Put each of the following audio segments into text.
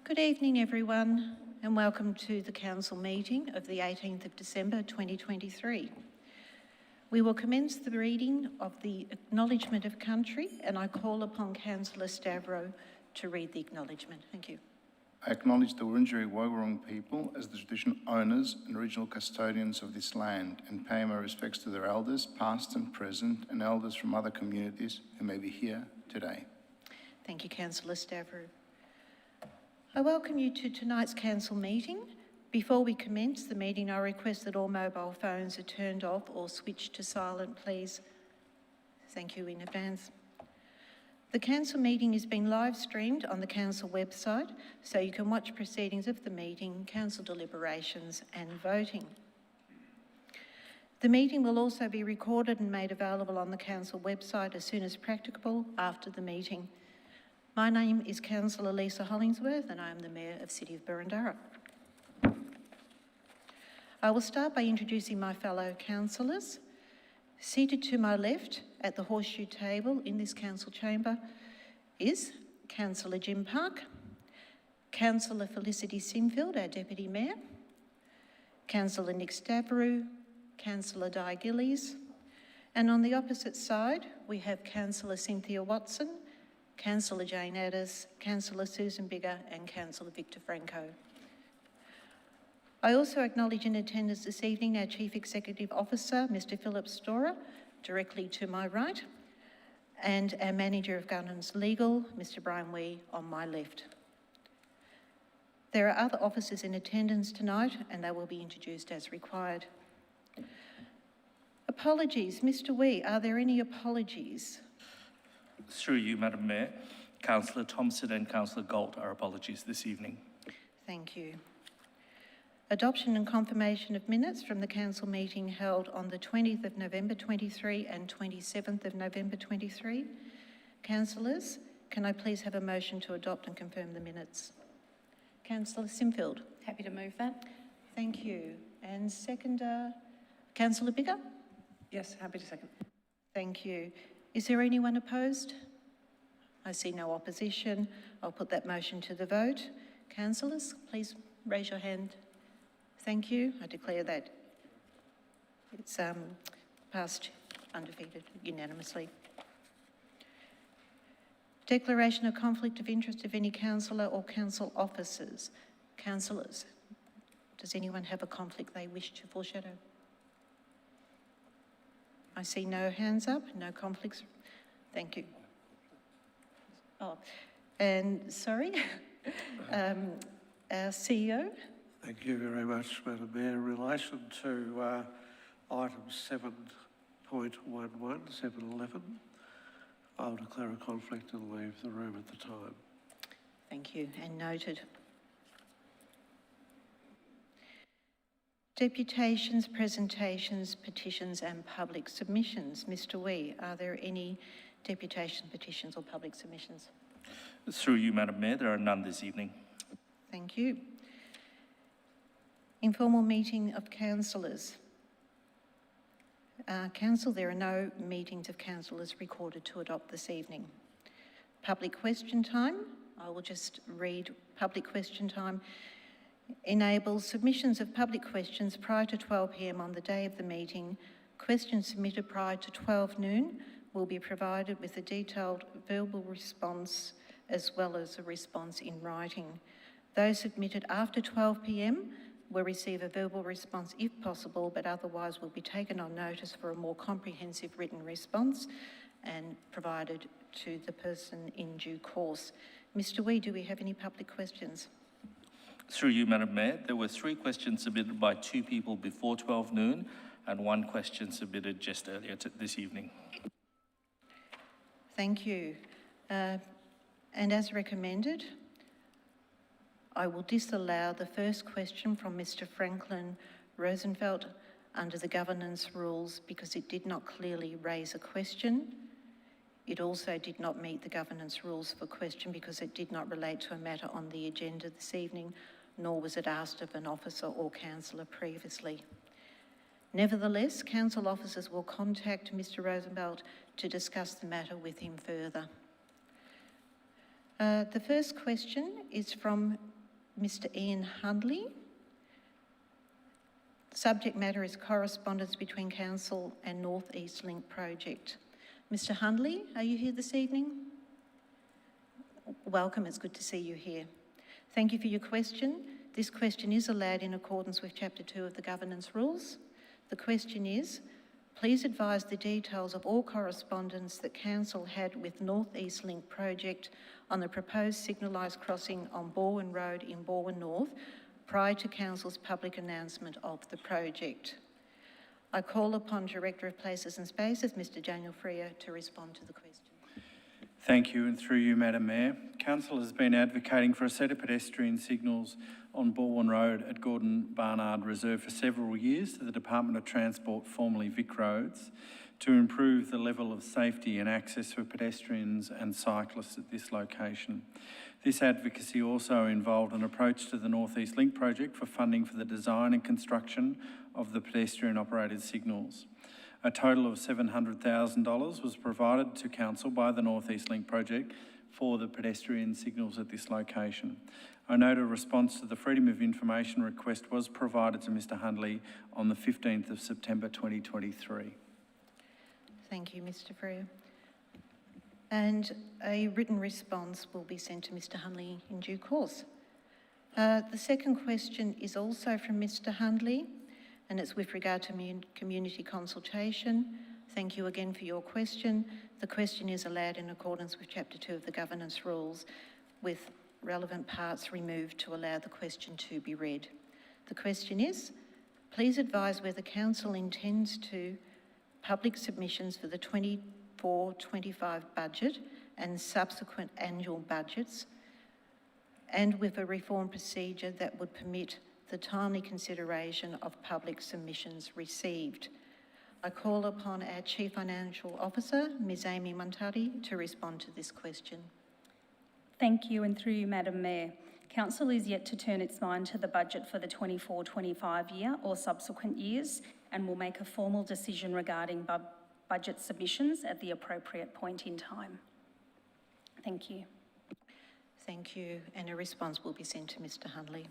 Good evening, everyone, and welcome to the Council meeting of the 18th of December 2023. We will commence the reading of the Acknowledgement of Country, and I call upon Councillor Stavro to read the acknowledgement. Thank you. I acknowledge the Wurundjeri Woi-wurrung people as the traditional owners and original custodians of this land and pay my respects to their elders, past and present, and elders from other communities who may be here today. Thank you, Councillor Stavro. I welcome you to tonight's Council meeting. Before we commence the meeting, I request that all mobile phones are turned off or switched to silent, please. Thank you in advance. The Council meeting is being live streamed on the Council website, so you can watch proceedings of the meeting, Council deliberations and voting. The meeting will also be recorded and made available on the Council website as soon as practicable after the meeting. My name is Councillor Lisa Hollingsworth and I am the Mayor of City of Boroondara. I will start by introducing my fellow councillors. Seated to my left at the horseshoe table in this council chamber is Councillor Jim Park, Councillor Felicity Sinfield, our Deputy Mayor, Councillor Nick Stavrou, Councillor Di Gillies, and on the opposite side we have Councillor Cynthia Watson, Councillor Jane Addis, Councillor Susan Bigger and Councillor Victor Franco. I also acknowledge in attendance this evening our Chief Executive Officer, Mr Philip Storer, directly to my right, and our Manager of Governance Legal, Mr Brian Wee, on my left. There are other officers in attendance tonight and they will be introduced as required. Apologies. Mr Wee, are there any apologies? Through you, Madam Mayor, Councillor Thompson and Councillor Galt are apologies this evening. Thank you. Adoption and confirmation of minutes from the Council meeting held on the 20th of November 23 and 27th of November 23. Councillors, can I please have a motion to adopt and confirm the minutes? Councillor Sinfield. Happy to move that. Thank you. And seconder, Councillor Bigger? Yes, happy to second. Thank you. Is there anyone opposed? I see no opposition. I'll put that motion to the vote. Councillors, please raise your hand. Thank you. I declare that it's passed undefeated unanimously. Declaration of conflict of interest of any councillor or council officers. Councillors, does anyone have a conflict they wish to foreshadow? I see no hands up, no conflicts. Thank you. Oh, and sorry, our CEO. Thank you very much, Madam Mayor. In relation to item 7.11, 7.11, I'll declare a conflict and leave the room at the time. Thank you, and noted. Deputations, presentations, petitions and public submissions. Mr Wee, are there any deputation petitions or public submissions? Through you, Madam Mayor, there are none this evening. Thank you. Informal meeting of councillors. Council, there are no meetings of councillors recorded to adopt this evening. Public question time. I will just read public question time. Enables submissions of public questions prior to 12 p.m. on the day of the meeting. Questions submitted prior to 12 noon will be provided with a detailed verbal response as well as a response in writing. Those submitted after 12 p.m. will receive a verbal response if possible, but otherwise will be taken on notice for a more comprehensive written response and provided to the person in due course. Mr Wee, do we have any public questions? Through you, Madam Mayor, there were 3 questions submitted by 2 people before 12 noon and 1 question submitted just earlier this evening. Thank you. And as recommended, I will disallow the first question from Mr Franklin Rosenfeld under the governance rules because it did not clearly raise a question. It also did not meet the governance rules for question because it did not relate to a matter on the agenda this evening, nor was it asked of an officer or councillor previously. Nevertheless, council officers will contact Mr Rosenfeld to discuss the matter with him further. The first question is from Mr Ian Hundley. Subject matter is correspondence between Council and North East Link project. Mr Hundley, are you here this evening? Welcome, it's good to see you here. Thank you for your question. This question is allowed in accordance with Chapter 2 of the Governance Rules. The question is, please advise the details of all correspondence that Council had with North East Link project on the proposed signalised crossing on Balwyn Road in Balwyn North prior to Council's public announcement of the project. I call upon Director of Places and Spaces, Mr Daniel Freer, to respond to the question. Thank you, and through you, Madam Mayor. Council has been advocating for a set of pedestrian signals on Balwyn Road at Gordon Barnard Reserve for several years to the Department of Transport, formerly Vic Roads, to improve the level of safety and access for pedestrians and cyclists at this location. This advocacy also involved an approach to the North East Link project for funding for the design and construction of the pedestrian operated signals. A total of $700,000 was provided to Council by the North East Link project for the pedestrian signals at this location. I note a response to the Freedom of Information request was provided to Mr Hundley on the 15th of September 2023. Thank you, Mr Freer. And a written response will be sent to Mr Hundley in due course. The second question is also from Mr Hundley, and it's with regard to community consultation. Thank you again for your question. The question is allowed in accordance with Chapter 2 of the Governance Rules, with relevant parts removed to allow the question to be read. The question is, please advise whether Council intends to public submissions for the 24-25 budget and subsequent annual budgets, and with a reform procedure that would permit the timely consideration of public submissions received. I call upon our Chief Financial Officer, Ms Amy Montari, to respond to this question. Thank you, and through you, Madam Mayor. Council is yet to turn its mind to the budget for the 24-25 year or subsequent years, and will make a formal decision regarding budget submissions at the appropriate point in time. Thank you. Thank you, and a response will be sent to Mr Hundley.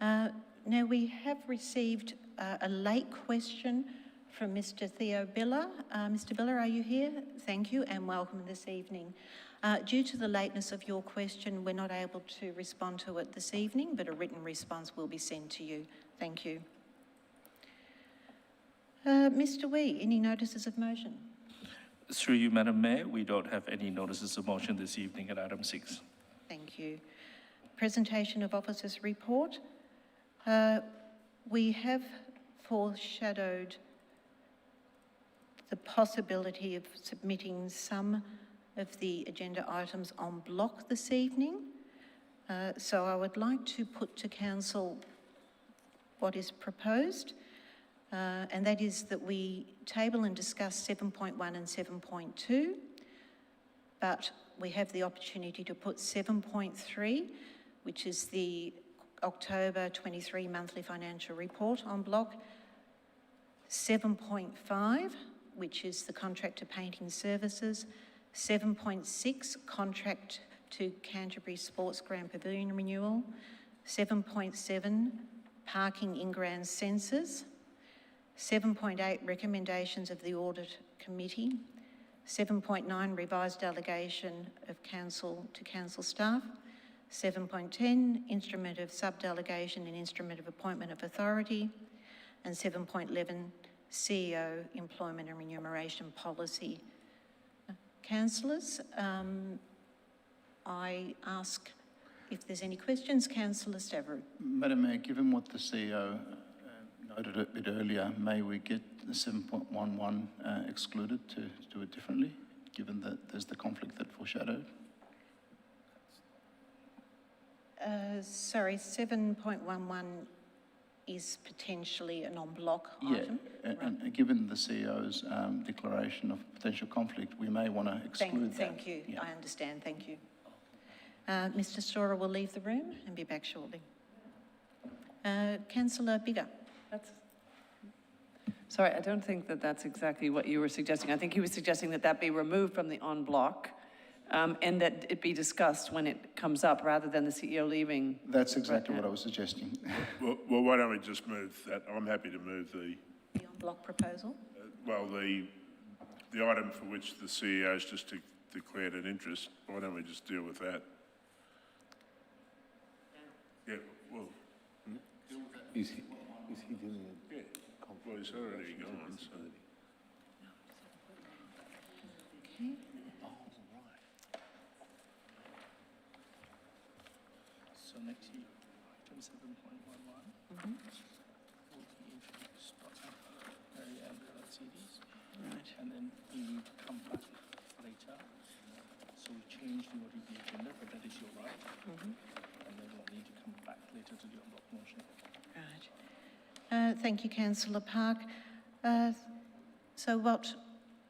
Now, we have received a late question from Mr Theo Biller. Mr Biller, are you here? Thank you, and welcome this evening. Due to the lateness of your question, we're not able to respond to it this evening, but a written response will be sent to you. Thank you. Mr Wee, any notices of motion? Through you, Madam Mayor, we don't have any notices of motion this evening at item 6. Thank you. Presentation of Officers' Report. We have foreshadowed the possibility of submitting some of the agenda items en bloc this evening. So I would like to put to Council what is proposed, and that is that we table and discuss 7.1 and 7.2, but we have the opportunity to put 7.3, which is the October 23 monthly financial report en bloc, 7.5, which is the contract to painting services, 7.6, contract to Canterbury Sports Ground Pavilion renewal, 7.7, parking in ground sensors, 7.8, recommendations of the Audit Committee, 7.9, revised delegation of Council to Council staff, 7.10, instrument of subdelegation and instrument of appointment of authority, and 7.11, CEO employment and remuneration policy. Councillors, I ask if there's any questions. Councillor Stavrou. Madam Mayor, given what the CEO noted a bit earlier, may we get the 7.11 excluded to do it differently, given that there's the conflict that foreshadowed? Sorry, 7.11 is potentially an en bloc item. Yeah, and given the CEO's declaration of potential conflict, we may want to exclude that. Thank you. Yeah. I understand. Thank you. Mr Storer will leave the room and be back shortly. Councillor Biggar. Sorry, I don't think that that's exactly what you were suggesting. I think he was suggesting that that be removed from the en bloc and that it be discussed when it comes up, rather than the CEO leaving. That's exactly what I was suggesting. Well, why don't we just move that? I'm happy to move the, The en bloc proposal. the item for which the CEO's just declared an interest. Why don't we just deal with that? Yeah, well, Is he dealing with? yeah, well, he's already gone, so. Okay. So next year, item 7.11 will be introduced by Mary Ann Palasides. Right. And then you need to come back later. So we changed the order of the agenda, but that is your right. And then we'll need to come back later to do a block motion. Right. Thank you, Councillor Park. So what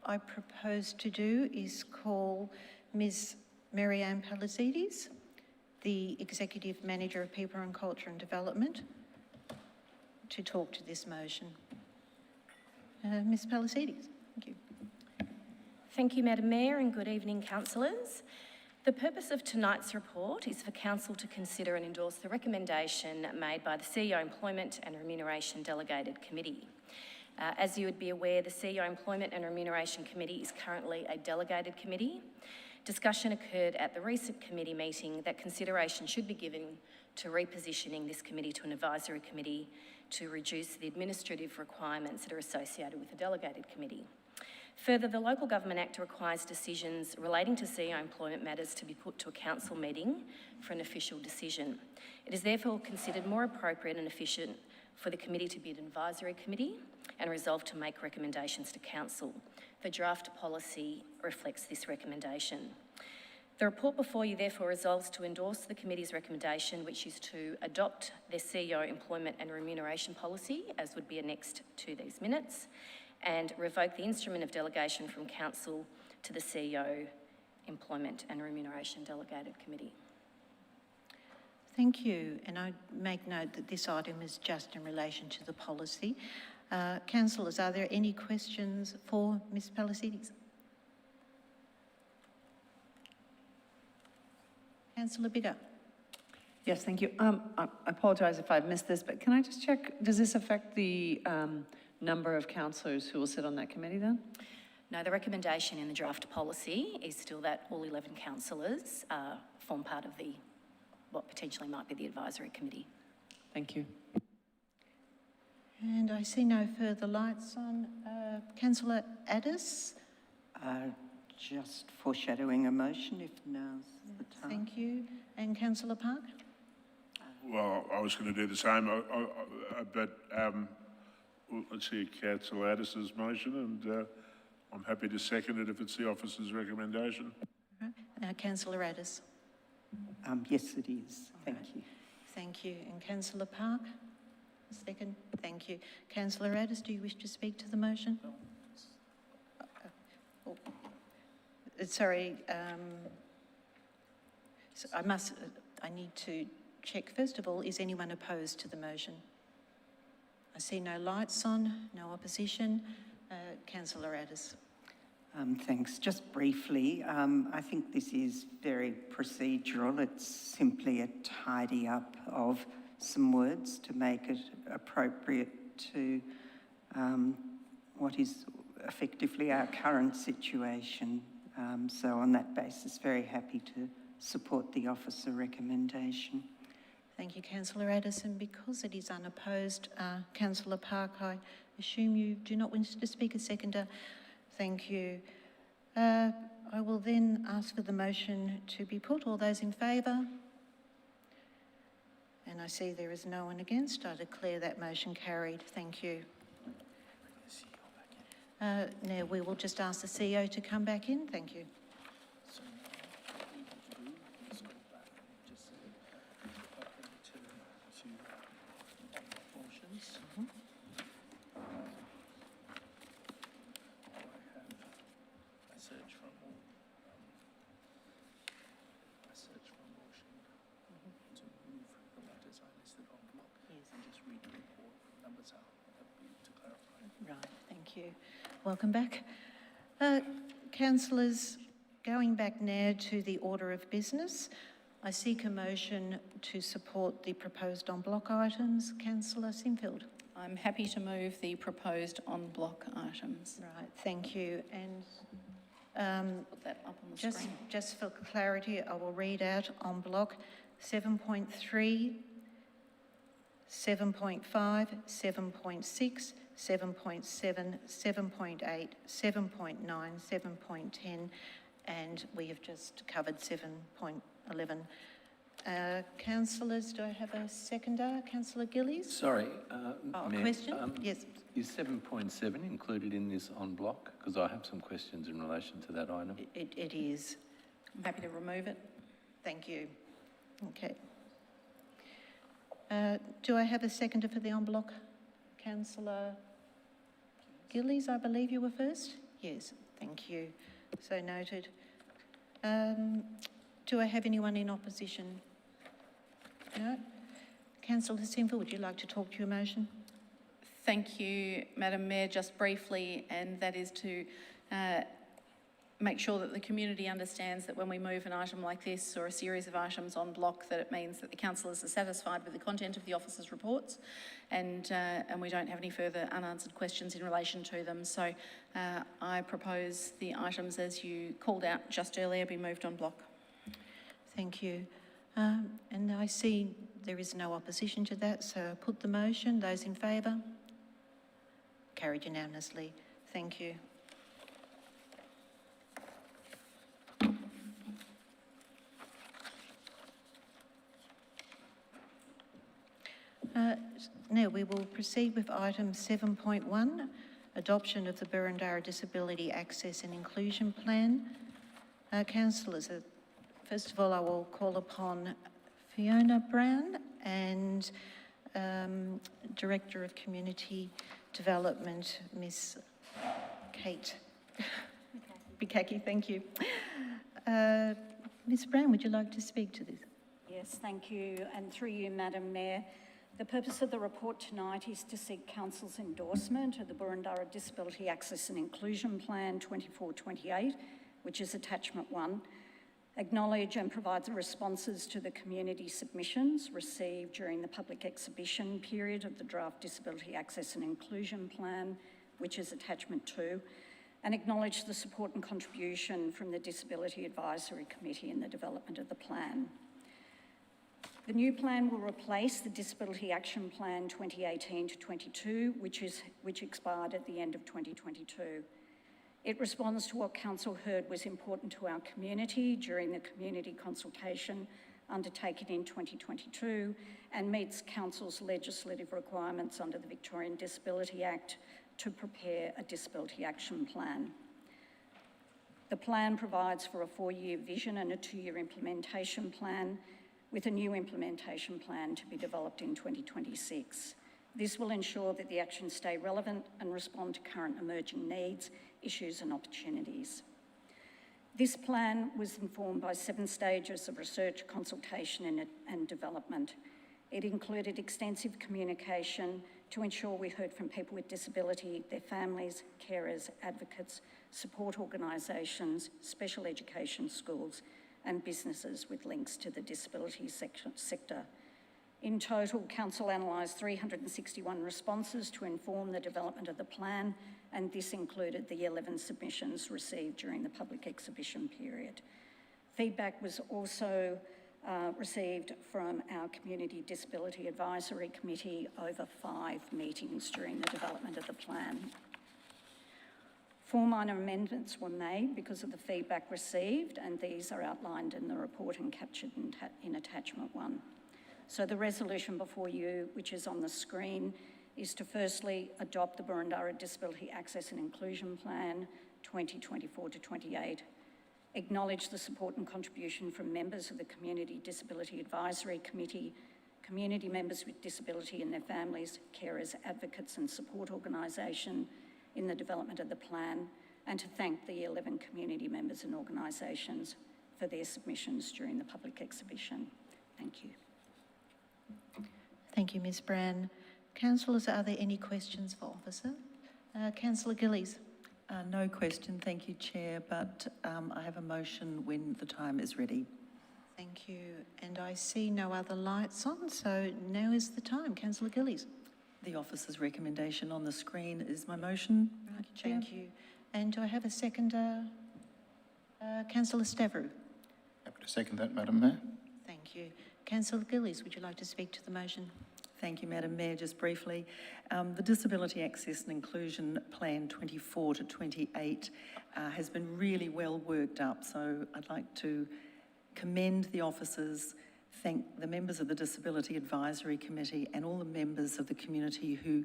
I propose to do is call Ms. Mary Ann Palasides, the Executive Manager of People and Culture and Development, to talk to this motion. Ms. Palasides, thank you. Thank you, Madam Mayor, and good evening, councillors. The purpose of tonight's report is for Council to consider and endorse the recommendation made by the CEO Employment and Remuneration Delegated Committee. As you would be aware, the CEO Employment and Remuneration Committee is currently a delegated committee. Discussion occurred at the recent committee meeting that consideration should be given to repositioning this committee to an advisory committee to reduce the administrative requirements that are associated with a delegated committee. Further, the Local Government Act requires decisions relating to CEO employment matters to be put to a council meeting for an official decision. It is therefore considered more appropriate and efficient for the committee to be an advisory committee and resolve to make recommendations to council. The draft policy reflects this recommendation. The report before you therefore resolves to endorse the committee's recommendation, which is to adopt their CEO employment and remuneration policy, as would be annexed to these minutes, and revoke the instrument of delegation from council to the CEO Employment and Remuneration Delegated Committee. Thank you, and I make note that this item is just in relation to the policy. Councillors, are there any questions for Ms. Palasides? Councillor Biggar. Yes, thank you. I apologise if I've missed this, but can I just check, does this affect the number of councillors who will sit on that committee then? No, the recommendation in the draft policy is still that all 11 councillors form part of the, what potentially might be the advisory committee. Thank you. And I see no further lights on. Councillor Addis. Just foreshadowing a motion if now's the time. Thank you. And Councillor Park? Well, I was going to do the same, but well, let's hear Councillor Addis's motion, and I'm happy to second it if it's the officer's recommendation. Councillor Addis. Yes, it is. Thank you. Thank you. And Councillor Park? Second. Thank you. Councillor Addis, do you wish to speak to the motion? Oh, sorry. So I need to check. First of all, is anyone opposed to the motion? I see no lights on, no opposition. Councillor Addis. Thanks. Just briefly, I think this is very procedural. It's simply a tidy up of some words to make it appropriate to what is effectively our current situation. So on that basis, very happy to support the officer recommendation. Thank you, Councillor Addis. And because it is unopposed, Councillor Park, I assume you do not wish to speak as seconder. Thank you. I will then ask for the motion to be put. All those in favour? And I see there is no one against. I declare that motion carried. Thank you. Now we will just ask the CEO to come back in. Thank you. So now what we need to do is go back and just return to motions. I have a search for a motion to move the matters I listed on block and just read the report. Numbers out. That would be to clarify. Right, thank you. Welcome back. Councillors, Going back now to the order of business, I seek a motion to support the proposed en bloc items. Councillor Sinfield. I'm happy to move the proposed en bloc items. Right, thank you. And Put that up on the screen. just for clarity, I will read out en bloc 7.3, 7.5, 7.6, 7.7, 7.8, 7.9, 7.10, and we have just covered 7.11. Councillors, do I have a seconder? Councillor Gillies? Sorry, Oh, a Mayor, question? Yes. Is 7.7 included in this en bloc? Because I have some questions in relation to that item. It is. I'm happy to remove it. Thank you. Okay. Do I have a seconder for the en bloc? Councillor Gillies, I believe you were first? Yes, thank you. So noted. Do I have anyone in opposition? No? Councillor Sinfield, would you like to talk to your motion? Thank you, Madam Mayor, just briefly, and that is to make sure that the community understands that when we move an item like this or a series of items en bloc, that it means that the councillors are satisfied with the content of the officers' reports and we don't have any further unanswered questions in relation to them. So I propose the items as you called out just earlier be moved en bloc. Thank you. And I see there is no opposition to that, so I put the motion. Those in favour? Carried unanimously. Thank you. Now we will proceed with item 7.1, adoption of the Burundara Disability Access and Inclusion Plan. Councillors, first of all, I will call upon Fiona Brown and Director of Community Development, Ms. Kate Bikaki, thank you. Ms. Brown, would you like to speak to this? Yes, thank you. And through you, Madam Mayor, the purpose of the report tonight is to seek Council's endorsement of the Burundara Disability Access and Inclusion Plan 24-28, which is attachment 1, acknowledge and provide the responses to the community submissions received during the public exhibition period of the draft Disability Access and Inclusion Plan, which is attachment 2, and acknowledge the support and contribution from the Disability Advisory Committee in the development of the plan. The new plan will replace the Disability Action Plan 2018-22, which expired at the end of 2022. It responds to what Council heard was important to our community during the community consultation undertaken in 2022 and meets Council's legislative requirements under the Victorian Disability Act to prepare a Disability Action Plan. The plan provides for a 4-year vision and a 2-year implementation plan, with a new implementation plan to be developed in 2026. This will ensure that the actions stay relevant and respond to current emerging needs, issues and opportunities. This plan was informed by 7 stages of research, consultation and development. It included extensive communication to ensure we heard from people with disability, their families, carers, advocates, support organisations, special education schools, and businesses with links to the disability sector. In total, Council analysed 361 responses to inform the development of the plan, and this included the 11 submissions received during the public exhibition period. Feedback was also received from our Community Disability Advisory Committee over 5 meetings during the development of the plan. 4 minor amendments were made because of the feedback received, and these are outlined in the report and captured in attachment 1. So the resolution before you, which is on the screen, is to firstly adopt the Burundara Disability Access and Inclusion Plan 2024-28, acknowledge the support and contribution from members of the Community Disability Advisory Committee, community members with disability and their families, carers, advocates and support organisation in the development of the plan, and to thank the 11 community members and organisations for their submissions during the public exhibition. Thank you. Thank you, Ms. Brown. Councillors, are there any questions for Officer? Councillor Gillies. No question, thank you, Chair, but I have a motion when the time is ready. Thank you. And I see no other lights on, so now is the time. Councillor Gillies. The officer's recommendation on the screen is my motion. Chair. Thank you. And do I have a seconder? Councillor Stavrou. Happy to second that, Madam Mayor. Thank you. Councillor Gillies, would you like to speak to the motion? Thank you, Madam Mayor. Just briefly, the Disability Access and Inclusion Plan 24 to 28 has been really well worked up, so I'd like to commend the officers, thank the members of the Disability Advisory Committee and all the members of the community who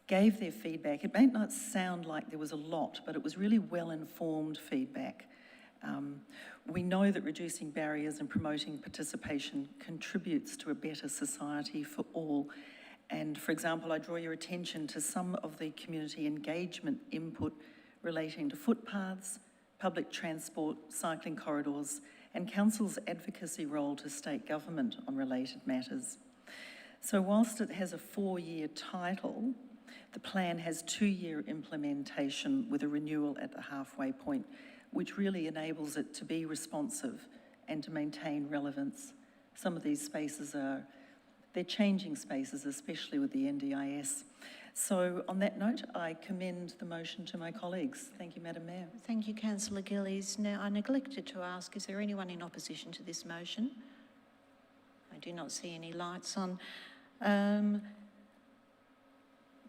gave their feedback. It may not sound like there was a lot, but it was really well-informed feedback. We know that reducing barriers and promoting participation contributes to a better society for all. And for example, I draw your attention to some of the community engagement input relating to footpaths, public transport, cycling corridors, and Council's advocacy role to state government on related matters. So whilst it has a 4-year title, the plan has 2-year implementation with a renewal at the halfway point, which really enables it to be responsive and to maintain relevance. Some of these spaces they're changing spaces, especially with the NDIS. So on that note, I commend the motion to my colleagues. Thank you, Madam Mayor. Thank you, Councillor Gillies. Now, I neglected to ask, is there anyone in opposition to this motion? I do not see any lights on.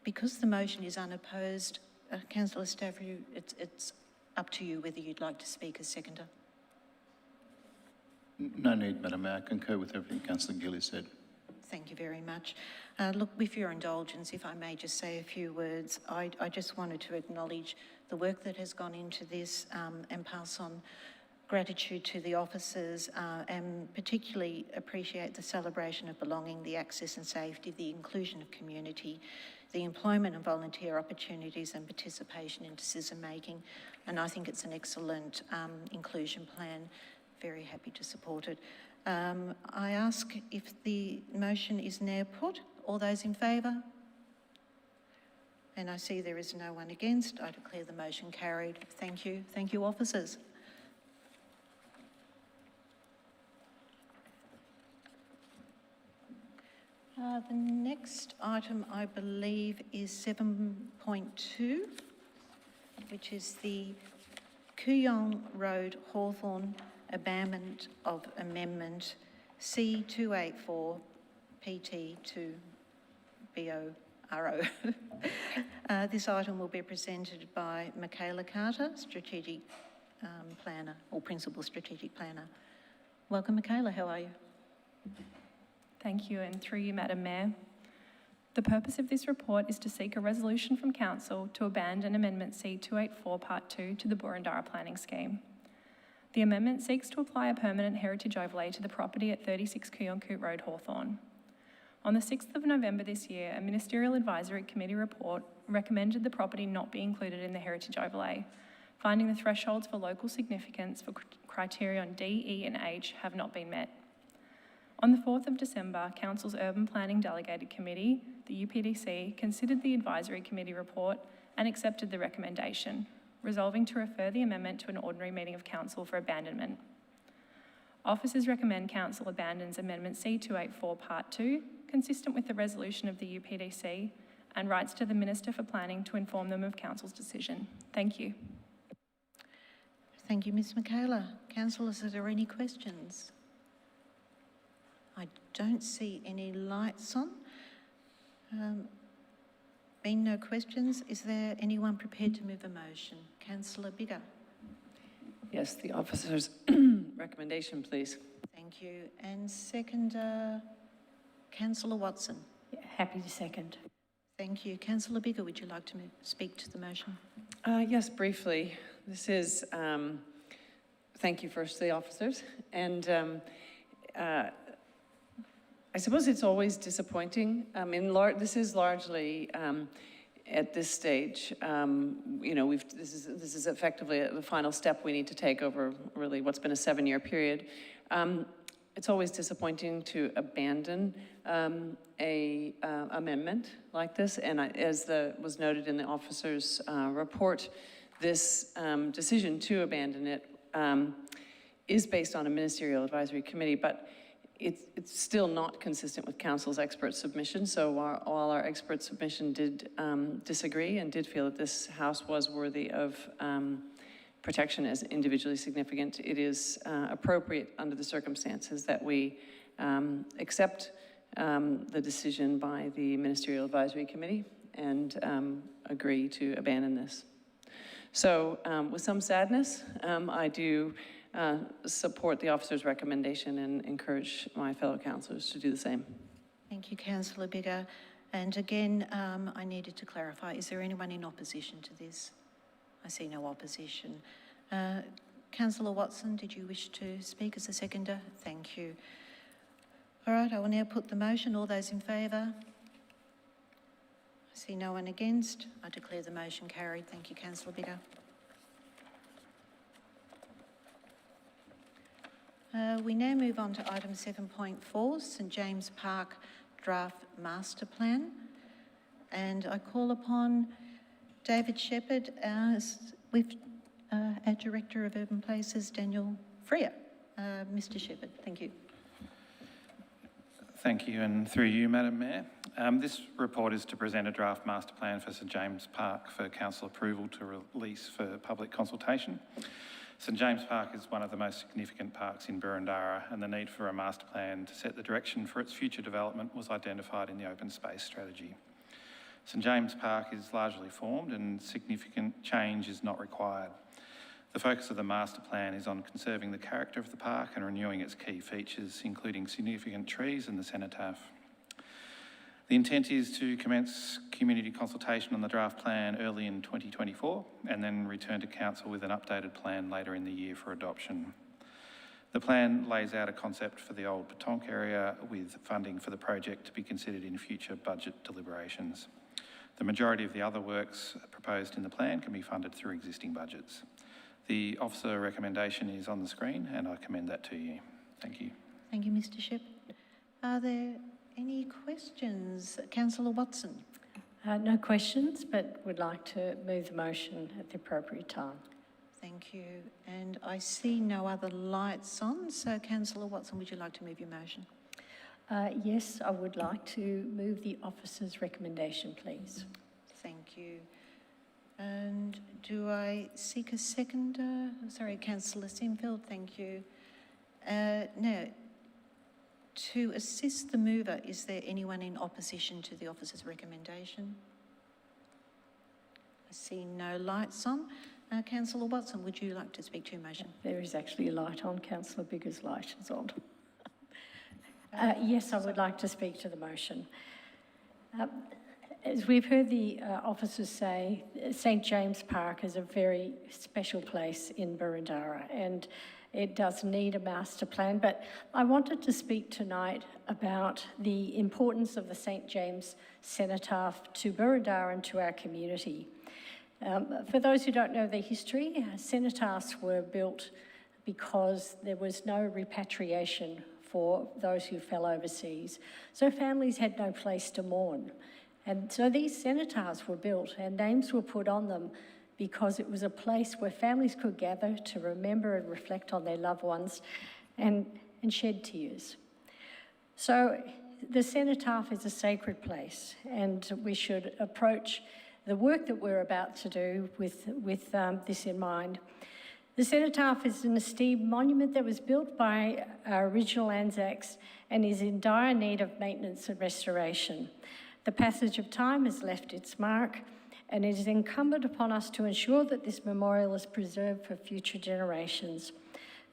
Because the motion is unopposed, Councillor Stavrou, it's up to you whether you'd like to speak as seconder. No need, Madam Mayor. I concur with everything Councillor Gillies said. Thank you very much. Look, with your indulgence, if I may just say a few words, I just wanted to acknowledge the work that has gone into this and pass on gratitude to the officers and particularly appreciate the celebration of belonging, the access and safety, the inclusion of community, the employment and volunteer opportunities and participation in decision making. And I think it's an excellent inclusion plan. Very happy to support it. I ask if the motion is now put. All those in favour? And I see there is no one against. I declare the motion carried. Thank you. Thank you, officers. The next item, I believe, is 7.2, which is the Kooyong Road Hawthorne Abandonment of Amendment C284 PT to BORO. This item will be presented by Michaela Carter, Strategic Planner, or Principal Strategic Planner. Welcome, Michaela. How are you? Thank you, and through you, Madam Mayor. The purpose of this report is to seek a resolution from Council to abandon Amendment C284 Part 2 to the Burundara Planning Scheme. The amendment seeks to apply a permanent heritage overlay to the property at 36 Kooyong Road, Hawthorne. On the 6th of November this year, a Ministerial Advisory Committee report recommended the property not be included in the heritage overlay, finding the thresholds for local significance for criterion D, E and H have not been met. On the 4th of December, Council's Urban Planning Delegated Committee, the UPDC, considered the Advisory Committee report and accepted the recommendation, resolving to refer the amendment to an ordinary meeting of Council for abandonment. Officers recommend Council abandons Amendment C284 Part 2, consistent with the resolution of the UPDC, and writes to the Minister for Planning to inform them of Council's decision. Thank you. Thank you, Ms Michaela. Councillors, are there any questions? I don't see any lights on. Being no questions, is there anyone prepared to move a motion? Councillor Biggar. Yes, the officer's recommendation, please. Thank you. And seconder, Councillor Watson. Yeah, happy to second. Thank you. Councillor Biggar, would you like to speak to the motion? Yes, briefly. This is, thank you first to the officers. And I suppose it's always disappointing. This is largely, at this stage, you know, this is effectively the final step we need to take over really what's been a 7-year period. It's always disappointing to abandon a amendment like this, and as was noted in the officer's report, this decision to abandon it is based on a ministerial advisory committee, but it's still not consistent with council's expert submission. So while our expert submission did disagree and did feel that this house was worthy of protection as individually significant, it is appropriate under the circumstances that we accept the decision by the Ministerial Advisory Committee and agree to abandon this. So with some sadness, I do support the officer's recommendation and encourage my fellow councillors to do the same. Thank you, Councillor Biggar. And again, I needed to clarify, is there anyone in opposition to this? I see no opposition. Councillor Watson, did you wish to speak as a seconder? Thank you. All right, I will now put the motion. All those in favour? I see no one against. I declare the motion carried. Thank you, Councillor Biggar. We now move on to item 7.4, St James Park Draft Master Plan. And I call upon David Shepherd with our Director of Urban Places, Daniel Freer. Mr Shepherd, thank you. Thank you, and through you, Madam Mayor. This report is to present a draft master plan for St James Park for council approval to release for public consultation. St James Park is one of the most significant parks in Boroondara, and the need for a master plan to set the direction for its future development was identified in the open space strategy. St James Park is largely formed and significant change is not required. The focus of the master plan is on conserving the character of the park and renewing its key features, including significant trees and the cenotaph. The intent is to commence community consultation on the draft plan early in 2024 and then return to council with an updated plan later in the year for adoption. The plan lays out a concept for the old Petonk area with funding for the project to be considered in future budget deliberations. The majority of the other works proposed in the plan can be funded through existing budgets. The officer recommendation is on the screen and I commend that to you. Thank you. Thank you, Mr Shepherd. Are there any questions? Councillor Watson. No questions, but would like to move the motion at the appropriate time. Thank you. And I see no other lights on, so Councillor Watson, would you like to move your motion? Yes, I would like to move the officer's recommendation, please. Thank you. And do I seek a seconder? Sorry, Councillor Sinfield, thank you. Now, to assist the mover, is there anyone in opposition to the officer's recommendation? I see no lights on. Councillor Watson, would you like to speak to your motion? There is actually a light on. Councillor Biggar's light is on. Yes, I would like to speak to the motion. As we've heard the officers say, St James Park is a very special place in Boroondara and it does need a master plan, but I wanted to speak tonight about the importance of the St James Cenotaph to Boroondara and to our community. For those who don't know the history, cenotaphs were built because there was no repatriation for those who fell overseas. So families had no place to mourn. And so these cenotaphs were built and names were put on them because it was a place where families could gather to remember and reflect on their loved ones and shed tears. So the cenotaph is a sacred place and we should approach the work that we're about to do with this in mind. The cenotaph is an esteemed monument that was built by our original Anzacs and is in dire need of maintenance and restoration. The passage of time has left its mark, and it is incumbent upon us to ensure that this memorial is preserved for future generations.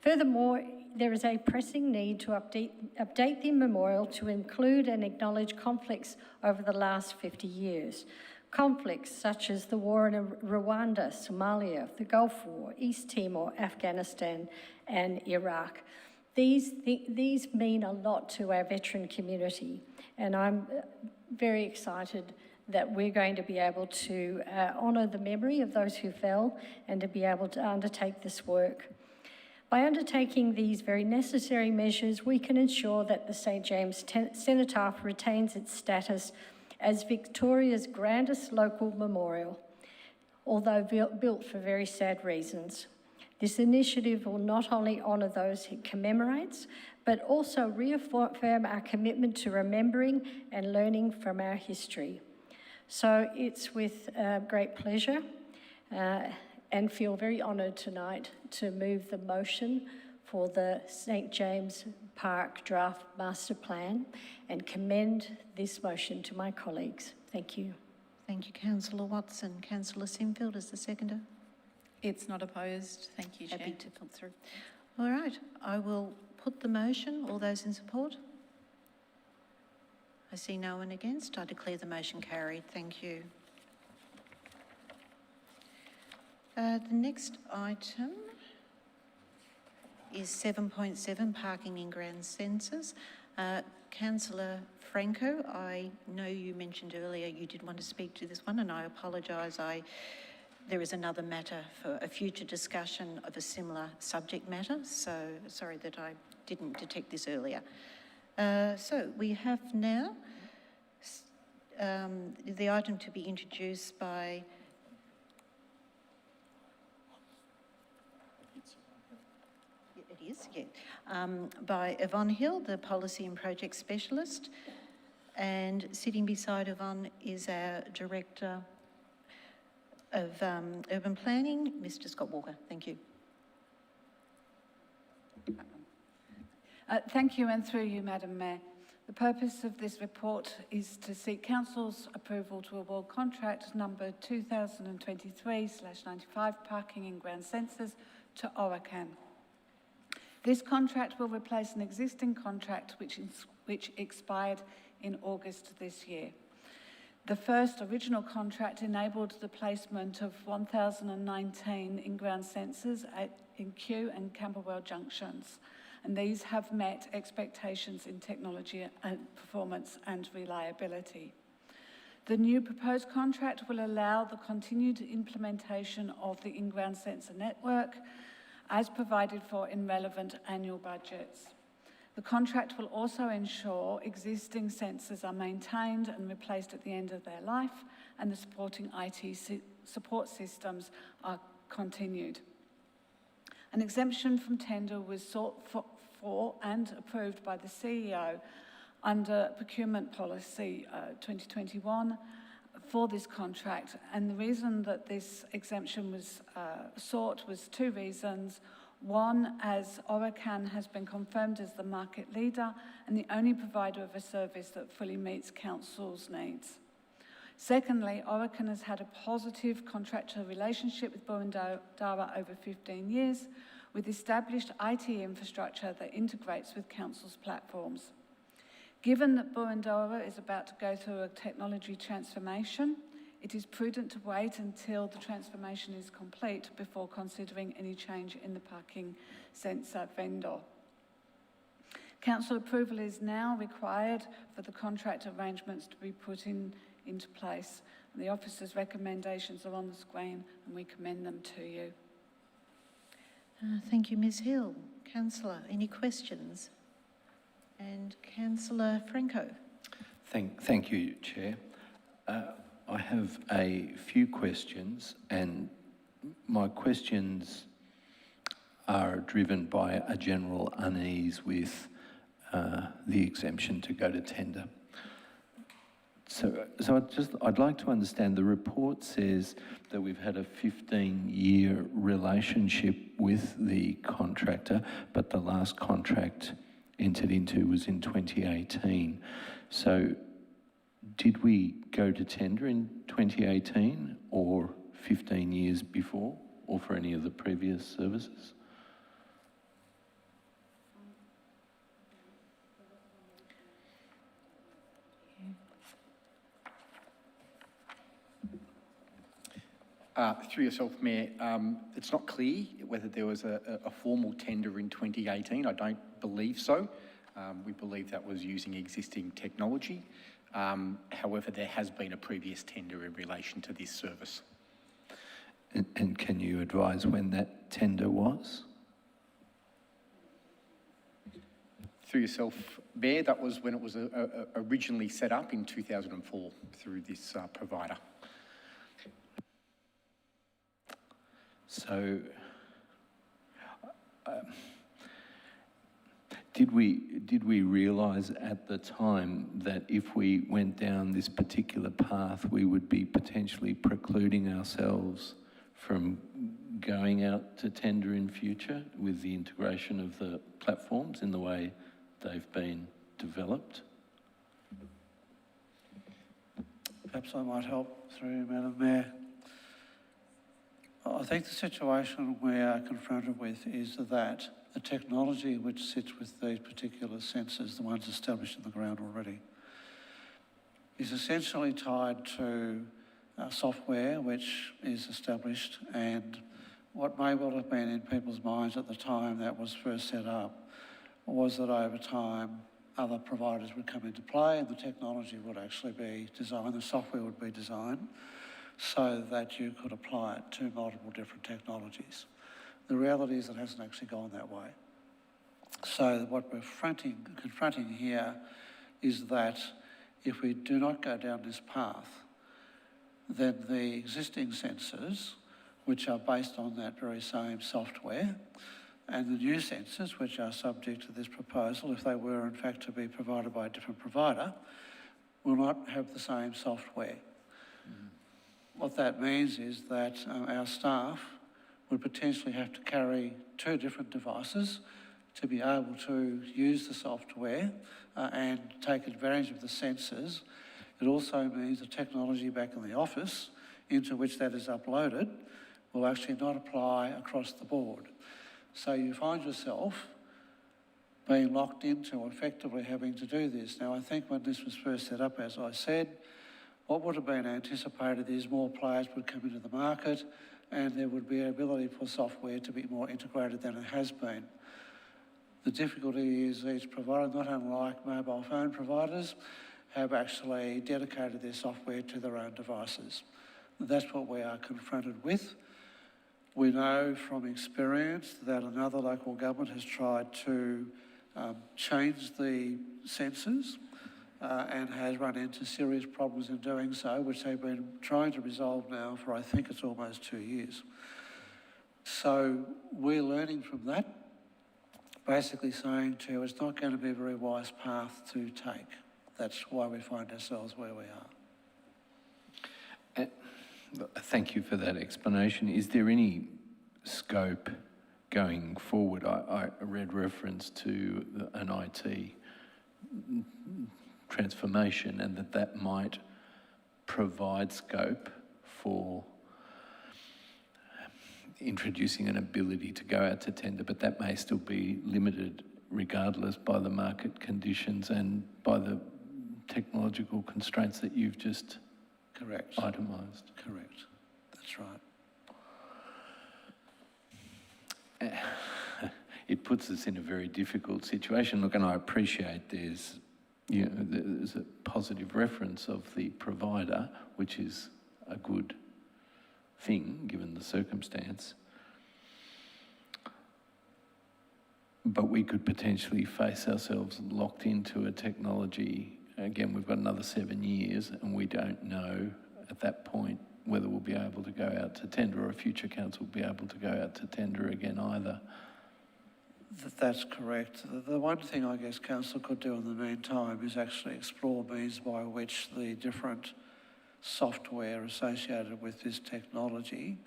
Furthermore, there is a pressing need to update the memorial to include and acknowledge conflicts over the last 50 years. Conflicts such as the war in Rwanda, Somalia, the Gulf War, East Timor, Afghanistan, and Iraq. These mean a lot to our veteran community, and I'm very excited that we're going to be able to honour the memory of those who fell and to be able to undertake this work. By undertaking these very necessary measures, we can ensure that the St James Cenotaph retains its status as Victoria's grandest local memorial. although built for very sad reasons. This initiative will not only honour those it commemorates, but also reaffirm our commitment to remembering and learning from our history. So it's with great pleasure and feel very honoured tonight to move the motion for the St James Park Draft Master Plan and commend this motion to my colleagues. Thank you. Thank you, Councillor Watson. Councillor Sinfield is the seconder. It's not opposed. Thank you, Chair. Happy to put through. All right, I will put the motion. All those in support? I see no one against. I declare the motion carried. Thank you. The next item is 7.7, parking in ground centres. Councillor Franco, I know you mentioned earlier you did want to speak to this one, and I apologise. There is another matter for a future discussion of a similar subject matter, so sorry that I didn't detect this earlier. So we have now the item to be introduced by by Yvonne Hill, the Policy and Project Specialist, and sitting beside Yvonne is our Director of Urban Planning, Mr. Scott Walker. Thank you. Thank you, and through you, Madam Mayor. The purpose of this report is to seek Council's approval to award contract number 2023/95 parking in ground centres to Oracan. This contract will replace an existing contract which expired in August this year. The first original contract enabled the placement of 1,019 in-ground sensors in Kew and Camberwell junctions, and these have met expectations in technology and performance and reliability. The new proposed contract will allow the continued implementation of the in-ground sensor network as provided for in relevant annual budgets. The contract will also ensure existing sensors are maintained and replaced at the end of their life, and the supporting IT support systems are continued. An exemption from tender was sought for and approved by the CEO under Procurement Policy 2021 for this contract, and the reason that this exemption was sought was two reasons. One, as Oracan has been confirmed as the market leader and the only provider of a service that fully meets Council's needs. Secondly, Oracan has had a positive contractual relationship with Boroondara over 15 years, with established IT infrastructure that integrates with Council's platforms. Given that Boroondara is about to go through a technology transformation, it is prudent to wait until the transformation is complete before considering any change in the parking sensor vendor. Council approval is now required for the contract arrangements to be put into place. The officer's recommendations are on the screen and we commend them to you. Thank you, Ms Hill. Councillor, any questions? And Councillor Franco. Thank you, Chair. I have a few questions, and my questions are driven by a general unease with the exemption to go to tender. So I'd like to understand, the report says that we've had a 15-year relationship with the contractor, but the last contract entered into was in 2018. So did we go to tender in 2018 or 15 years before, or for any of the previous services? Through yourself, Mayor, it's not clear whether there was a formal tender in 2018. I don't believe so. We believe that was using existing technology. However, there has been a previous tender in relation to this service. And can you advise when that tender was? Through yourself, Mayor, that was when it was originally set up in 2004 through this provider. So, did we realise at the time that if we went down this particular path, we would be potentially precluding ourselves from going out to tender in future with the integration of the platforms in the way they've been developed? Perhaps I might help through, Madam Mayor. I think the situation we are confronted with is that the technology which sits with these particular sensors, the ones established in the ground already, is essentially tied to software which is established, and what may well have been in people's minds at the time that was first set up was that over time other providers would come into play and the technology would actually be designed, the software would be designed so that you could apply it to multiple different technologies. The reality is it hasn't actually gone that way. So what we're confronting here is that if we do not go down this path, then the existing sensors, which are based on that very same software, and the new sensors, which are subject to this proposal, if they were in fact to be provided by a different provider, will not have the same software. What that means is that our staff would potentially have to carry 2 different devices to be able to use the software and take advantage of the sensors. It also means the technology back in the office into which that is uploaded will actually not apply across the board. So you find yourself being locked into effectively having to do this. Now, I think when this was first set up, as I said, what would have been anticipated is more players would come into the market and there would be an ability for software to be more integrated than it has been. The difficulty is each provider, not unlike mobile phone providers, have actually dedicated their software to their own devices. That's what we are confronted with. We know from experience that another local government has tried to change the sensors and has run into serious problems in doing so, which they've been trying to resolve now for, I think it's almost 2 years. So we're learning from that, basically saying to you, it's not going to be a very wise path to take. That's why we find ourselves where we are. Thank you for that explanation. Is there any scope going forward? I read reference to an IT transformation and that might provide scope for introducing an ability to go out to tender, but that may still be limited regardless by the market conditions and by the technological constraints that you've just itemised. Correct. That's right. It puts us in a very difficult situation. Look, and I appreciate there's a positive reference of the provider, which is a good thing given the circumstance. But we could potentially face ourselves locked into a technology. Again, we've got another 7 years and we don't know at that point whether we'll be able to go out to tender or a future council will be able to go out to tender again either. That's correct. The one thing I guess council could do in the meantime is actually explore means by which the different software associated with this technology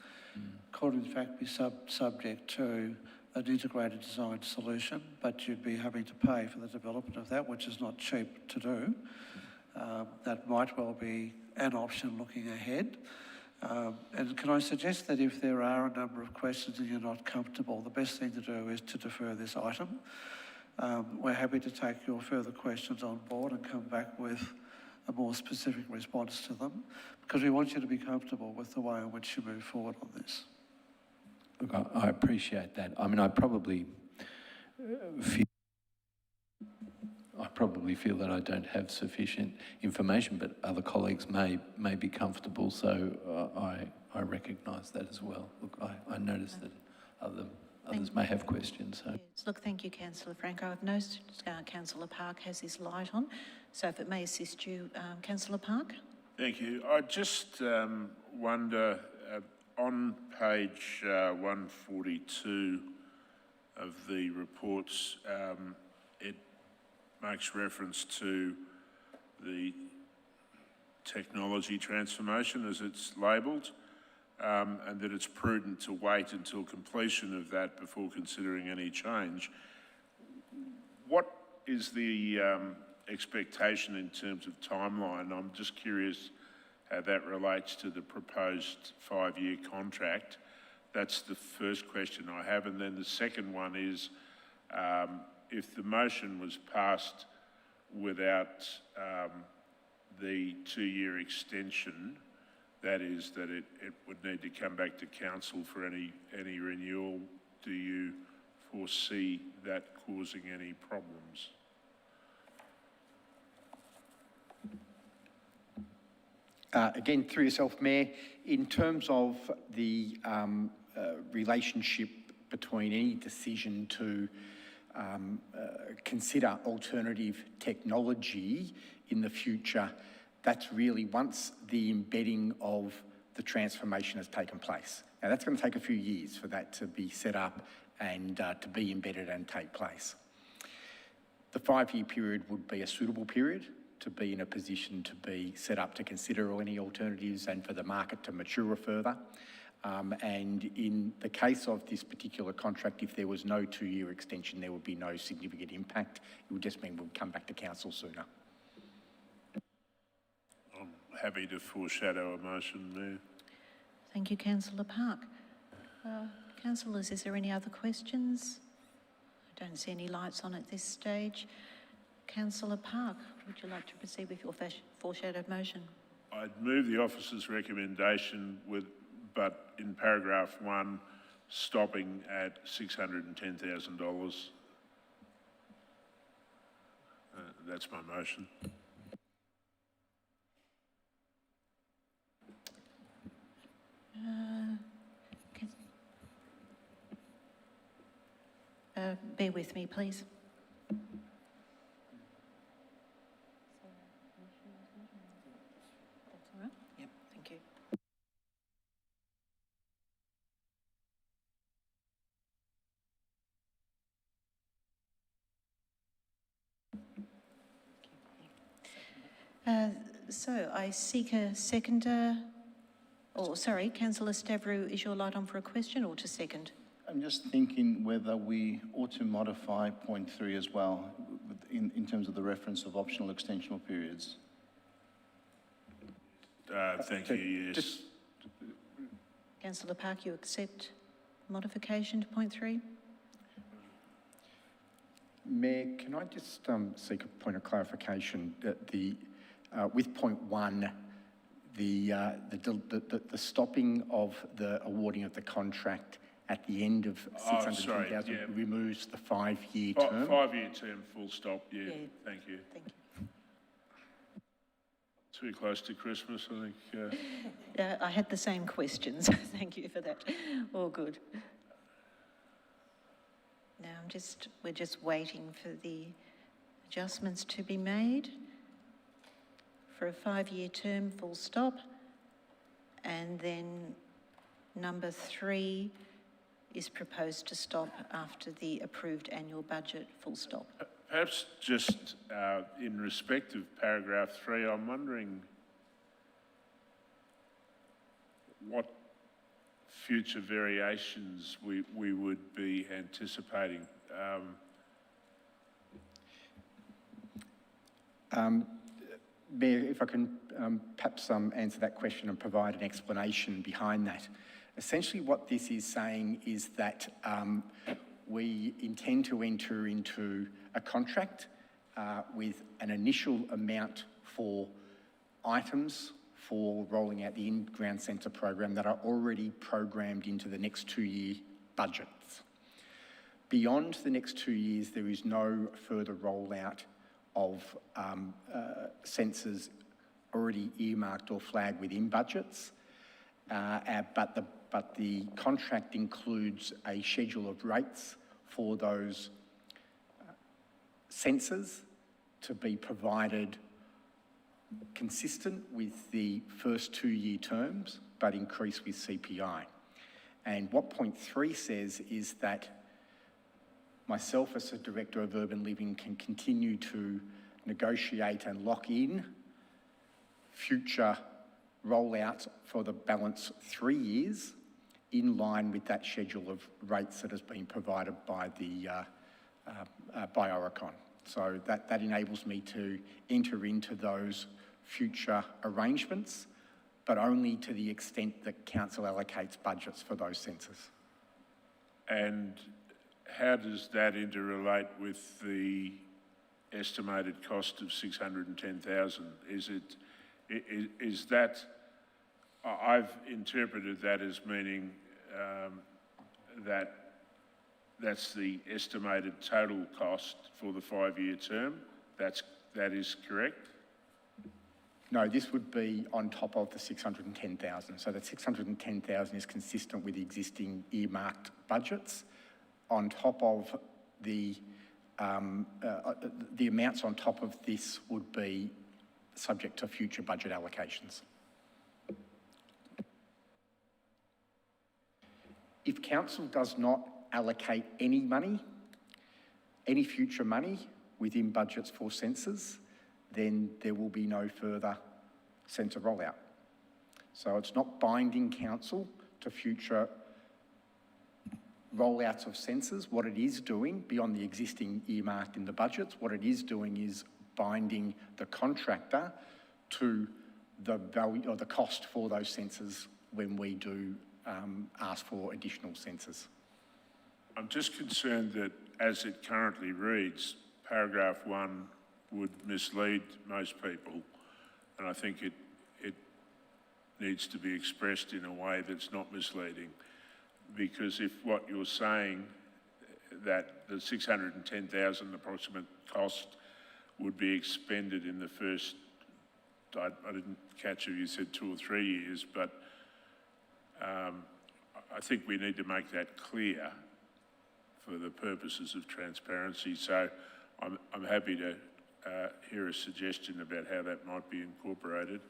could in fact be subject to an integrated design solution, but you'd be having to pay for the development of that, which is not cheap to do. That might well be an option looking ahead. And can I suggest that if there are a number of questions and you're not comfortable, the best thing to do is to defer this item. We're happy to take your further questions on board and come back with a more specific response to them, because we want you to be comfortable with the way in which you move forward on this. Look, I appreciate that. I mean, I probably feel that I don't have sufficient information, but other colleagues may be comfortable, so I recognise that as well. Look, I notice that others may have questions. So. Yes. Look, thank you, Councillor Franco. I've noticed Councillor Park has his light on, so if it may assist you, Councillor Park. Thank you. I just wonder, On page 142 of the reports, it makes reference to the technology transformation, as it's labelled, and that it's prudent to wait until completion of that before considering any change. What is the expectation in terms of timeline? I'm just curious how that relates to the proposed 5-year contract. That's the first question I have. And then the second one is, if the motion was passed without the 2-year extension, that is, that it would need to come back to council for any renewal, do you foresee that causing any problems? Again, through yourself, Mayor, in terms of the relationship between any decision to consider alternative technology in the future, that's really once the embedding of the transformation has taken place. Now, that's going to take a few years for that to be set up and to be embedded and take place. The 5-year period would be a suitable period to be in a position to be set up to consider any alternatives and for the market to mature further. And in the case of this particular contract, if there was no 2-year extension, there would be no significant impact. It would just mean we'd come back to council sooner. I'm happy to foreshadow a motion, Mayor. Thank you, Councillor Park. Councillors, is there any other questions? I don't see any lights on at this stage. Councillor Park, would you like to proceed with your foreshadowed motion? I'd move the officer's recommendation but in paragraph 1, stopping at $610,000. That's my motion. Bear with me, please. That's all right? Yep, thank you. So I seek a seconder. Oh, sorry, Councillor Stavrou, is your light on for a question or to second? I'm just thinking whether we ought to modify point 3 as well, in terms of the reference of optional extensional periods. Thank you, yes. Councillor Park, you accept modification to point 3? Mayor, can I just seek a point of clarification that with point 1, the stopping of the awarding of the contract at the end of 610,000 removes the 5-year term? 5-year term, full stop, yeah. Thank you. Thank you. Too close to Christmas, I think. I had the same questions. Thank you for that. All good. Now we're just waiting for the adjustments to be made for a 5-year term, full stop. And then number 3 is proposed to stop after the approved annual budget, full stop. Perhaps just in respect of paragraph 3, I'm wondering what future variations we would be anticipating. Mayor, if I can perhaps answer that question and provide an explanation behind that. Essentially what this is saying is that we intend to enter into a contract with an initial amount for items for rolling out the in-ground centre program that are already programmed into the next 2-year budgets. Beyond the next 2 years, there is no further rollout of sensors already earmarked or flagged within budgets, but the contract includes a schedule of rates for those sensors to be provided consistent with the first 2-year terms, but increase with CPI. And what point 3 says is that myself as the Director of Urban Living can continue to negotiate and lock in future rollouts for the balance 3 years in line with that schedule of rates that has been provided by by Oricon. So that enables me to enter into those future arrangements, but only to the extent that council allocates budgets for those centres. And how does that interrelate with the estimated cost of 610,000? Is that, I've interpreted that as meaning that that's the estimated total cost for the 5-year term. That is correct? No, this would be on top of the 610,000. So that 610,000 is consistent with the existing earmarked budgets. On top of the amounts on top of this would be subject to future budget allocations. If council does not allocate any money, any future money within budgets for sensors, then there will be no further sensor rollout. So it's not binding council to future rollouts of sensors. What it is doing, beyond the existing earmarked in the budgets, what it is doing is binding the contractor to the value or the cost for those sensors when we do ask for additional sensors. I'm just concerned that as it currently reads, paragraph 1 would mislead most people, and I think it needs to be expressed in a way that's not misleading, because if what you're saying that the 610,000 approximate cost would be expended in the first, I didn't catch if you said 2 or 3 years, but I think we need to make that clear for the purposes of transparency. So I'm happy to hear a suggestion about how that might be incorporated.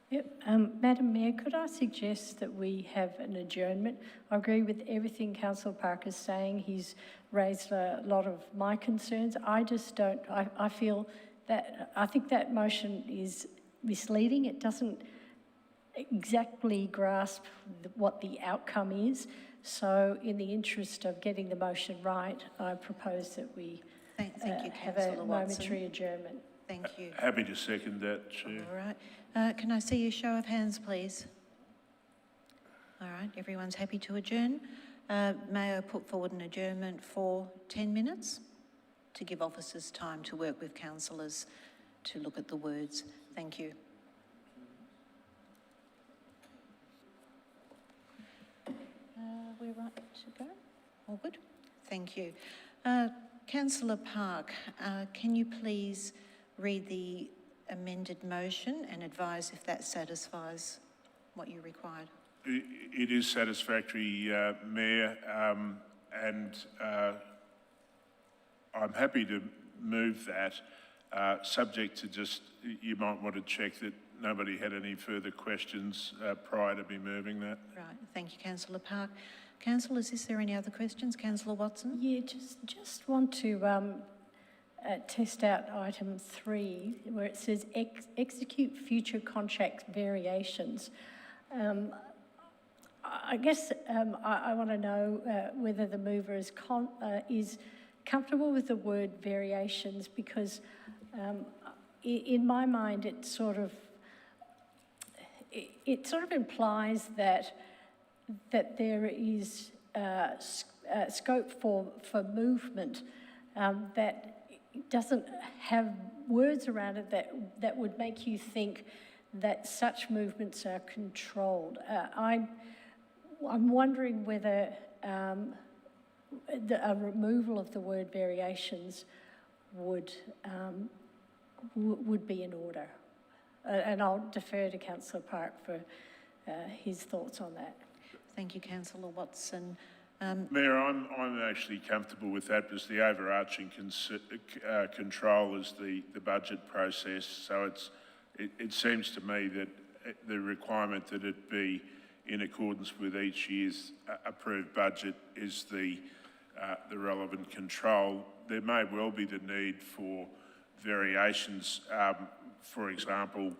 Yep. Madam Mayor, could I suggest that we have an adjournment? I agree with everything Councillor Parker's saying. He's raised a lot of my concerns. I just don't, I feel that, I think that motion is misleading. It doesn't exactly grasp what the outcome is. So in the interest of getting the motion right, I propose that we Thank you, have a Councillor Watson. momentary adjournment. Thank you. Happy to second that, Chair. All right. Can I see a show of hands, please? All right, everyone's happy to adjourn. May I put forward an adjournment for 10 minutes to give officers time to work with councillors to look at the words. Thank you. We're right to go? All good? Thank you. Councillor Park, can you please read the amended motion and advise if that satisfies what you required? It is satisfactory, Mayor, and I'm happy to move that, subject to just, you might want to check that nobody had any further questions prior to me moving that. Right, thank you, Councillor Park. Councillors, is there any other questions? Councillor Watson? Yeah, just want to test out item 3, where it says execute future contract variations. I guess I want to know whether the mover is comfortable with the word variations, because in my mind it sort of implies that there is scope for movement that doesn't have words around it that would make you think that such movements are controlled. I'm wondering whether a removal of the word variations would be in order. And I'll defer to Councillor Park for his thoughts on that. Thank you, Councillor Watson. Mayor, I'm actually comfortable with that, because the overarching control is the budget process, so it's it seems to me that the requirement that it be in accordance with each year's approved budget is the relevant control. There may well be the need for variations, for example,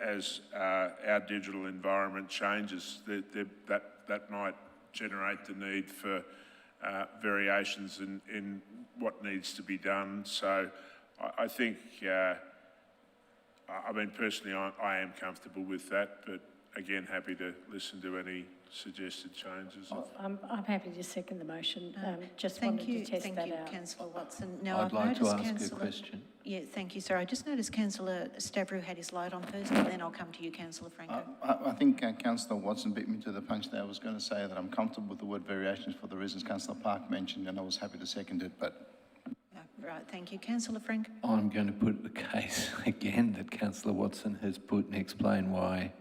as our digital environment changes, that might generate the need for variations in what needs to be done. So I think, I mean, personally, I am comfortable with that, but again, happy to listen to any suggested changes. I'm happy to second the motion. Just wanted to test that out. Thank you, Councillor Watson. Now, I'd I've like to noticed ask a Councillor... question. Yeah, thank you, sir. I just noticed Councillor Stavrou had his light on first, and then I'll come to you, Councillor Franco. I think Councillor Watson beat me to the punch there. I was going to say that I'm comfortable with the word variations for the reasons Councillor Park mentioned, and I was happy to second it, but... Right, thank you. Councillor Franco? I'm going to put the case again that Councillor Watson has put and explain why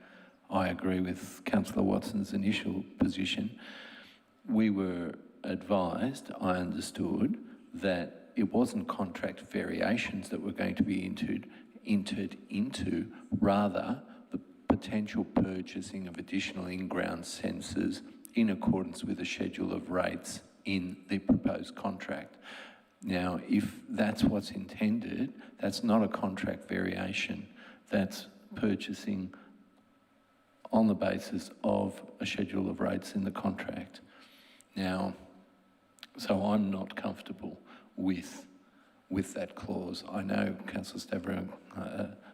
I agree with Councillor Watson's initial position. We were advised, I understood, that it wasn't contract variations that were going to be entered into, rather the potential purchasing of additional in-ground sensors in accordance with the schedule of rates in the proposed contract. Now, if that's what's intended, that's not a contract variation. That's purchasing on the basis of a schedule of rates in the contract. Now, so I'm not comfortable with that clause. I know Councillor Stavrou,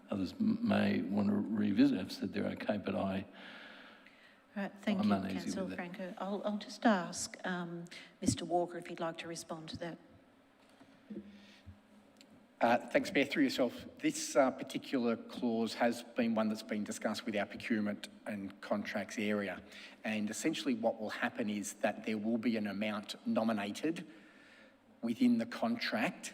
others may want to revisit it, said they're okay, but Right, thank I'm you, uneasy Councillor with it. Franco. I'll just ask Mr Walker if he'd like to respond to that. Thanks, Mayor. Through yourself, this particular clause has been one that's been discussed with our procurement and contracts area. And essentially what will happen is that there will be an amount nominated within the contract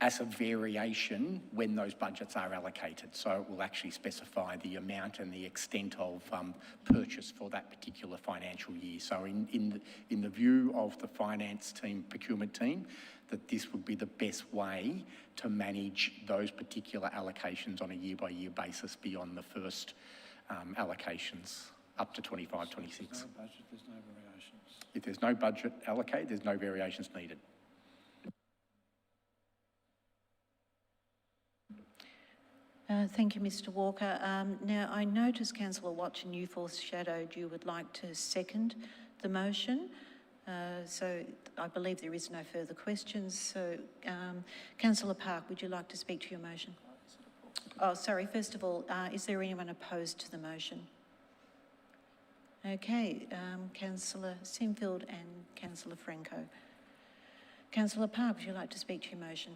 as a variation when those budgets are allocated. So it will actually specify the amount and the extent of purchase for that particular financial year. So in the view of the finance team, procurement team, that this would be the best way to manage those particular allocations on a year-by-year basis beyond the first allocations up to 25, 26. No budget, there's no variations. If there's no budget allocated, there's no variations needed. Thank you, Mr Walker. Now, I notice, Councillor Watson, you foreshadowed you would like to second the motion. So I believe there is no further questions. So, Councillor Park, would you like to speak to your motion? Oh, sorry. First of all, is there anyone opposed to the motion? Okay, Councillor Sinfield and Councillor Franco. Councillor Park, would you like to speak to your motion?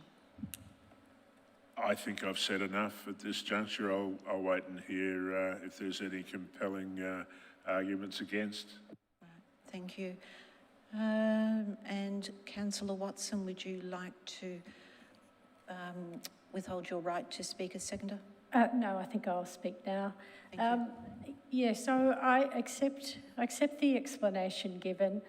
I think I've said enough at this juncture. I'll wait and hear if there's any compelling arguments against. Right, thank you. And Councillor Watson, would you like to withhold your right to speak as seconder? No, I think I'll speak now. Thank you. Yeah, so I accept the explanation given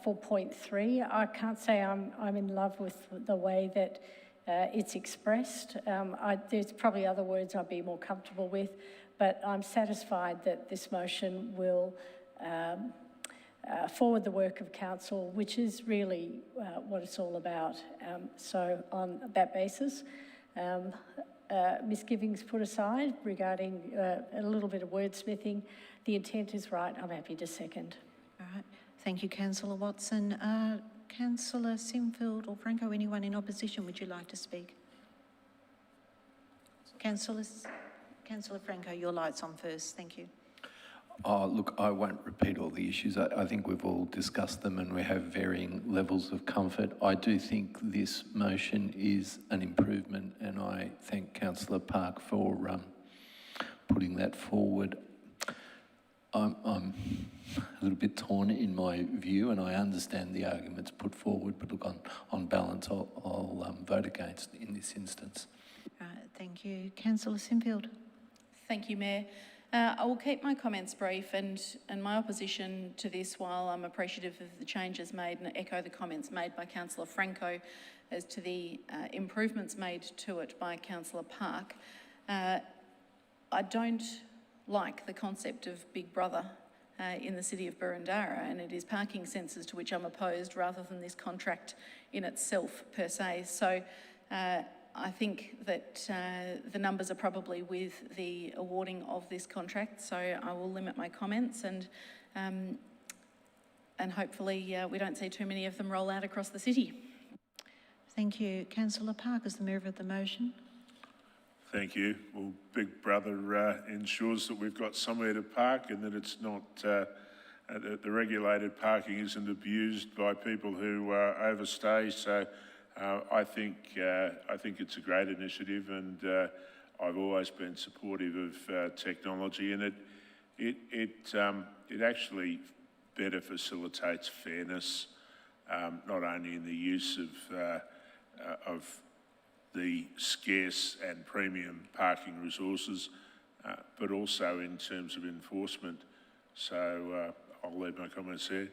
for point 3. I can't say I'm in love with the way that it's expressed. There's probably other words I'd be more comfortable with, but I'm satisfied that this motion will forward the work of council, which is really what it's all about. So on that basis, misgivings put aside regarding a little bit of wordsmithing, the intent is right. I'm happy to second. All right. Thank you, Councillor Watson. Councillor Sinfield or Franco, anyone in opposition, would you like to speak? Councillor Franco, your light's on first. Thank you. Look, I won't repeat all the issues. I think we've all discussed them and we have varying levels of comfort. I do think this motion is an improvement and I thank Councillor Park for putting that forward. I'm a little bit torn in my view and I understand the arguments put forward, but look, on balance, I'll vote against in this instance. Thank you. Councillor Sinfield. Thank you, Mayor. I will keep my comments brief and my opposition to this, while I'm appreciative of the changes made and echo the comments made by Councillor Franco as to the improvements made to it by Councillor Park. I don't like the concept of Big Brother in the city of Burundara, and it is parking sensors to which I'm opposed rather than this contract in itself per se. So I think that the numbers are probably with the awarding of this contract, so I will limit my comments and hopefully we don't see too many of them roll out across the city. Thank you. Councillor Park is the mover of the motion. Thank you. Well, Big Brother ensures that we've got somewhere to park and that it's not, the regulated parking isn't abused by people who overstay. So I think it's a great initiative, and I've always been supportive of technology, and it actually better facilitates fairness, not only in the use of the scarce and premium parking resources, but also in terms of enforcement. So I'll leave my comments there.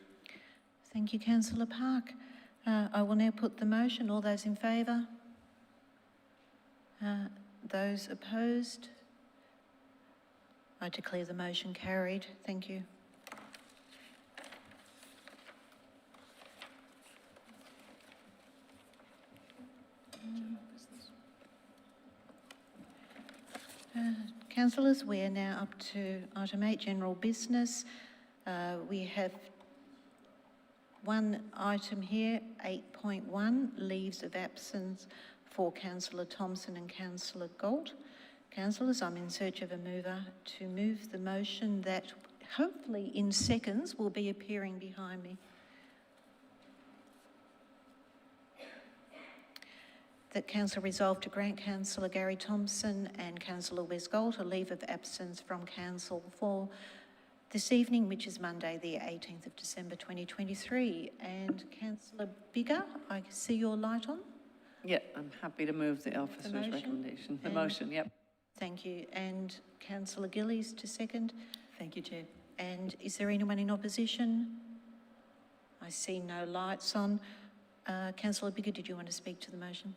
Thank you, Councillor Park. I will now put the motion. All those in favour? Those opposed? I declare the motion carried. Thank you. Councillors, we are now up to item 8, general business. We have one item here, 8.1, leaves of absence for Councillor Thompson and Councillor Galt. Councillors, I'm in search of a mover to move the motion that hopefully in seconds will be appearing behind me. That Council resolve to grant Councillor Gary Thompson and Councillor Wes Galt a leave of absence from Council for this evening, which is Monday, the 18th of December 2023. And Councillor Biggar, I see your light on. Yeah, I'm happy to move the officer's recommendation. The motion, yep. Thank you. And Councillor Gillies to second. Thank you, Chair. And is there anyone in opposition? I see no lights on. Councillor Biggar, did you want to speak to the motion?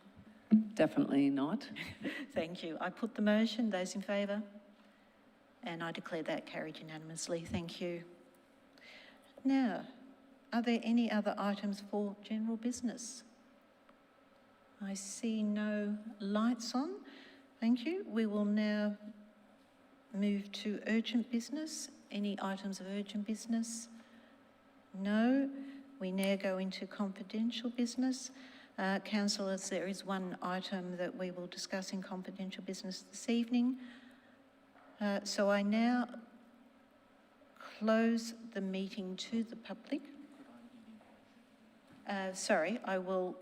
Definitely not. Thank you. I put the motion. Those in favour? And I declare that carried unanimously. Thank you. Now, are there any other items for general business? I see no lights on. Thank you. We will now move to urgent business. Any items of urgent business? No. We now go into confidential business. Councillors, there is one item that we will discuss in confidential business this evening. So I now close the meeting to the public. Sorry, I will.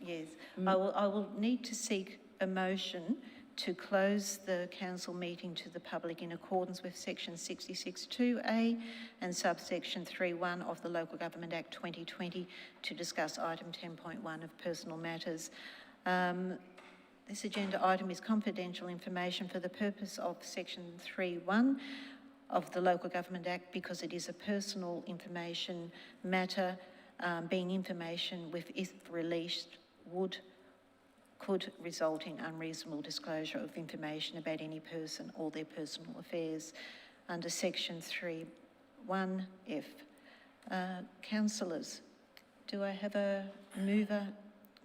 Yes, I will need to seek a motion to close the council meeting to the public in accordance with section 66(2)(a) and subsection 3(1) of the Local Government Act 2020 to discuss item 10.1 of personal matters. This agenda item is confidential information for the purpose of section 3(1) of the Local Government Act because it is a personal information matter, being information which, if released, could result in unreasonable disclosure of information about any person or their personal affairs under section 3(1)(f). Councillors, do I have a mover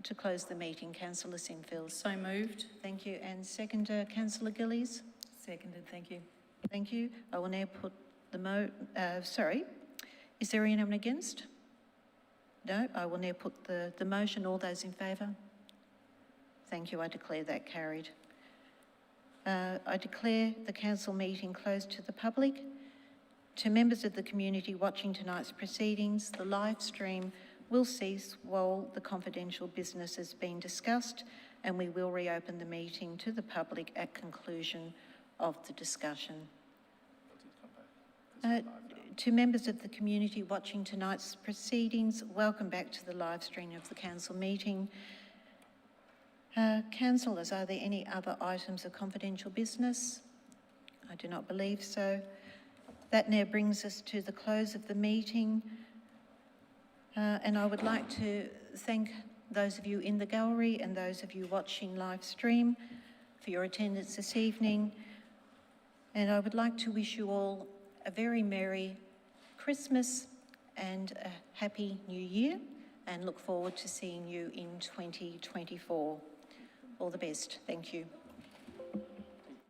to close the meeting? Councillor Sinfield. So moved. Thank you. And seconder, Councillor Gillies. Seconded, thank you. Thank you. I will now put the sorry. Is there anyone against? No. I will now put the motion. All those in favour? Thank you. I declare that carried. I declare the council meeting closed to the public. To members of the community watching tonight's proceedings, the live stream will cease while the confidential business is being discussed, and we will reopen the meeting to the public at conclusion of the discussion. To members of the community watching tonight's proceedings, welcome back to the live stream of the council meeting. Councillors, are there any other items of confidential business? I do not believe so. That now brings us to the close of the meeting. And I would like to thank those of you in the gallery and those of you watching live stream for your attendance this evening. And I would like to wish you all a very Merry Christmas and a Happy New Year, and look forward to seeing you in 2024. All the best. Thank you.